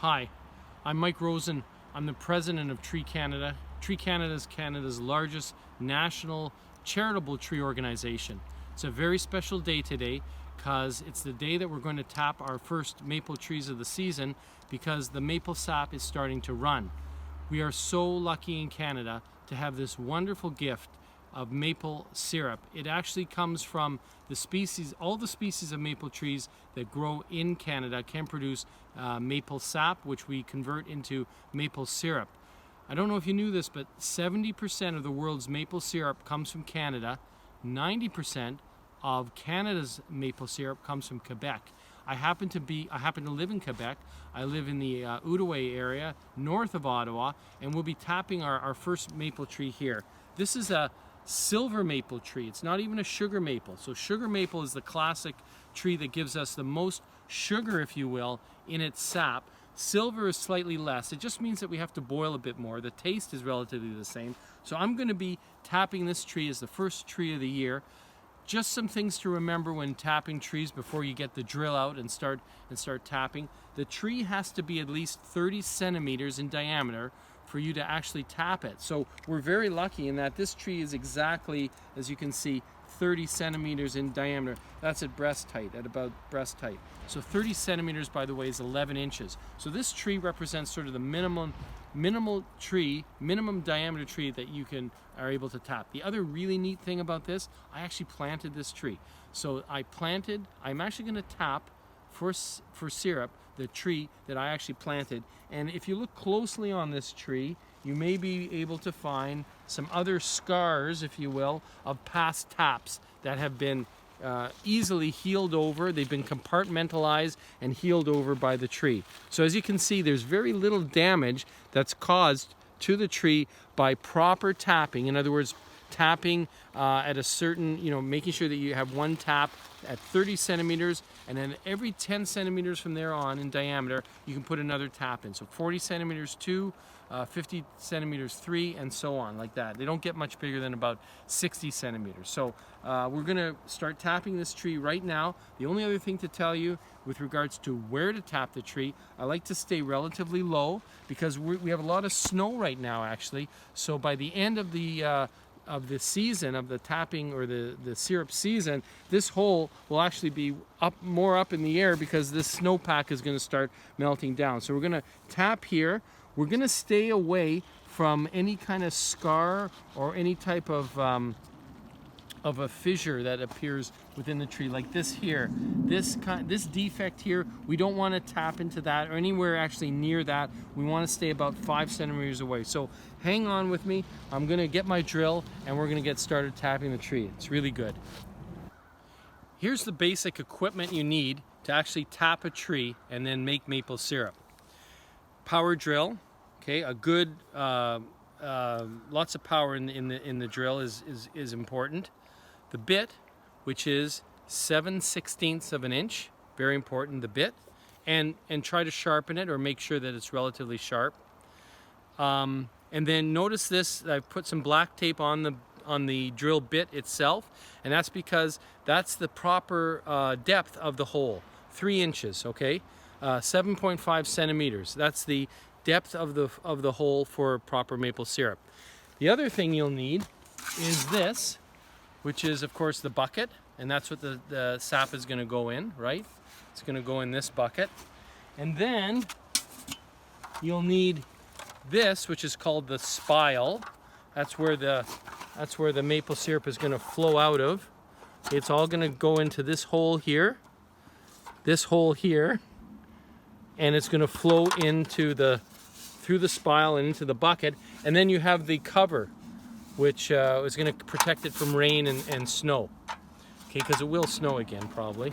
Hi, I'm Mike Rosen. I'm the president of Tree Canada. Tree Canada is Canada's largest national charitable tree organization. It's a very special day today because it's the day that we're going to tap our first maple trees of the season because the maple sap is starting to run. We are so lucky in Canada to have this wonderful gift of maple syrup. It actually comes from the species, all the species of maple trees that grow in Canada can produce maple sap, which we convert into maple syrup. I don't know if you knew this, but 70% of the world's maple syrup comes from Canada. 90% of Canada's maple syrup comes from Quebec. I happen to live in Quebec. I live in the Outaouais area, north of Ottawa, and we'll be tapping our first maple tree here. This is a silver maple tree. It's not even a sugar maple. So sugar maple is the classic tree that gives us the most sugar, if you will, in its sap. Silver is slightly less. It just means that we have to boil a bit more. The taste is relatively the same. So I'm going to be tapping this tree as the first tree of the year. Just some things to remember when tapping trees before you get the drill out and start tapping. The tree has to be at least 30 centimeters in diameter for you to actually tap it. So we're very lucky in that this tree is exactly, as you can see, 30 centimeters in diameter. That's at breast height, at about breast height. So 30 centimeters, by the way, is 11 inches. So this tree represents sort of the minimum diameter tree that you are able to tap. The other really neat thing about this, I actually planted this tree. So I'm actually gonna tap for syrup the tree that I actually planted. And if you look closely on this tree, you may be able to find some other scars, if you will, of past taps that have been easily healed over. They've been compartmentalized and healed over by the tree. So as you can see, there's very little damage that's caused to the tree by proper tapping. In other words, tapping at a certain, making sure that you have one tap at 30 centimeters, and then every 10 centimeters from there on in diameter, you can put another tap in. So 40 centimeters 2, 50 centimeters 3, and so on, like that. They don't get much bigger than about 60 centimeters. So we're gonna start tapping this tree right now. The only other thing to tell you with regards to where to tap the tree, I like to stay relatively low because we have a lot of snow right now, actually. So by the end of the season, of the tapping or the syrup season, this hole will actually be more up in the air because this snowpack is going to start melting down. So we're going to tap here. We're going to stay away from any kind of scar or any type of a fissure that appears within the tree, like this here. This defect here, we don't want to tap into that or anywhere actually near that. We want to stay about 5 centimeters away. So hang on with me. I'm going to get my drill and we're going to get started tapping the tree. It's really good. Here's the basic equipment you need to actually tap a tree and then make maple syrup. Power drill, okay, a good lots of power in the drill is important. The bit, which is 7/16 of an inch, very important, the bit, and try to sharpen it or make sure that it's relatively sharp. And then notice this, I've put some black tape on the drill bit itself, and that's because that's the proper depth of the hole, 3 inches, okay? 7.5 centimeters, that's the depth of the hole for proper maple syrup. The other thing you'll need is this, which is of course the bucket, and that's what the sap is going to go in, right? It's going to go in this bucket. And then you'll need this, which is called the spile. That's where the maple syrup is going to flow out of. It's all going to go into this hole here, and it's going to flow into through the spile and into the bucket. And then you have the cover, which is going to protect it from rain and snow, okay, because it will snow again probably.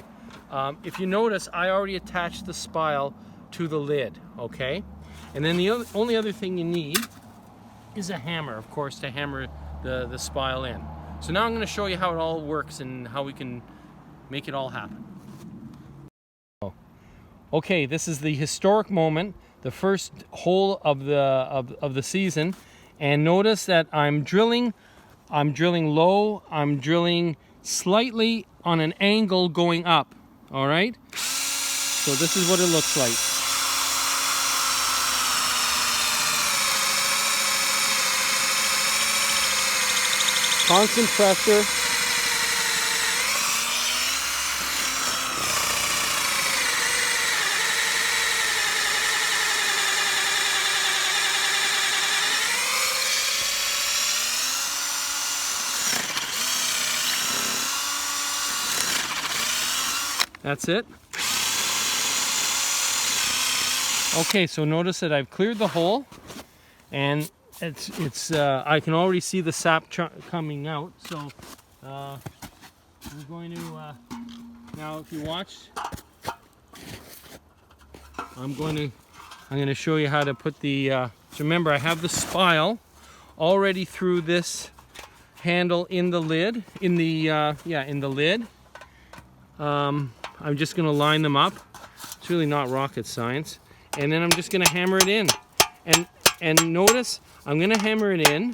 If you notice, I already attached the spile to the lid, okay? And then the only other thing you need is a hammer, of course, to hammer the spile in. So now I'm going to show you how it all works and how we can make it all happen. Okay, this is the historic moment, the first hole of the season. And notice that I'm drilling low, I'm drilling slightly on an angle going up, all right? So this is what it looks like. Constant pressure. That's it. Okay, so notice that I've cleared the hole, and I can already see the sap coming out. So we're going to now, if you watch, I'm going to show you how to put the. So remember, I have the spile already through this handle in the lid. In the lid. I'm just going to line them up. It's really not rocket science. And then I'm just going to hammer it in. And notice, I'm going to hammer it in.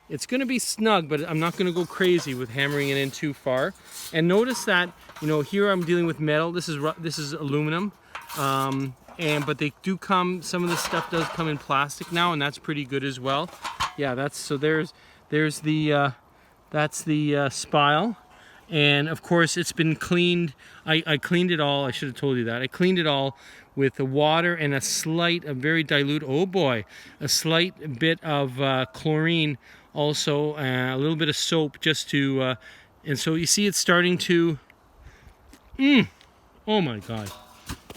It's going to be snug, but I'm not going to go crazy with hammering it in too far. And notice that, you know, here I'm dealing with metal. This is aluminum. But they do come, some of the stuff does come in plastic now, and that's pretty good as well. Yeah, that's the that's the spile, and of course it's been cleaned. I cleaned it all. I should have told you that. I cleaned it all with the water and a very dilute, oh boy, a slight bit of chlorine, also a little bit of soap, just to, and so you see it's starting to, oh my God,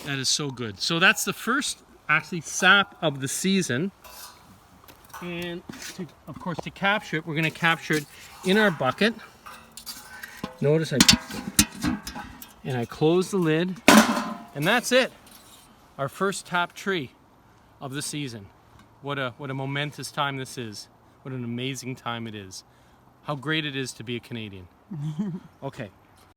that is so good. So that's the first actually sap of the season. And of course, to capture it, we're going to capture it in our bucket. Notice I close the lid, and that's it. Our first tap tree of the season. What a momentous time this is. What an amazing time it is. How great it is to be a Canadian. Okay.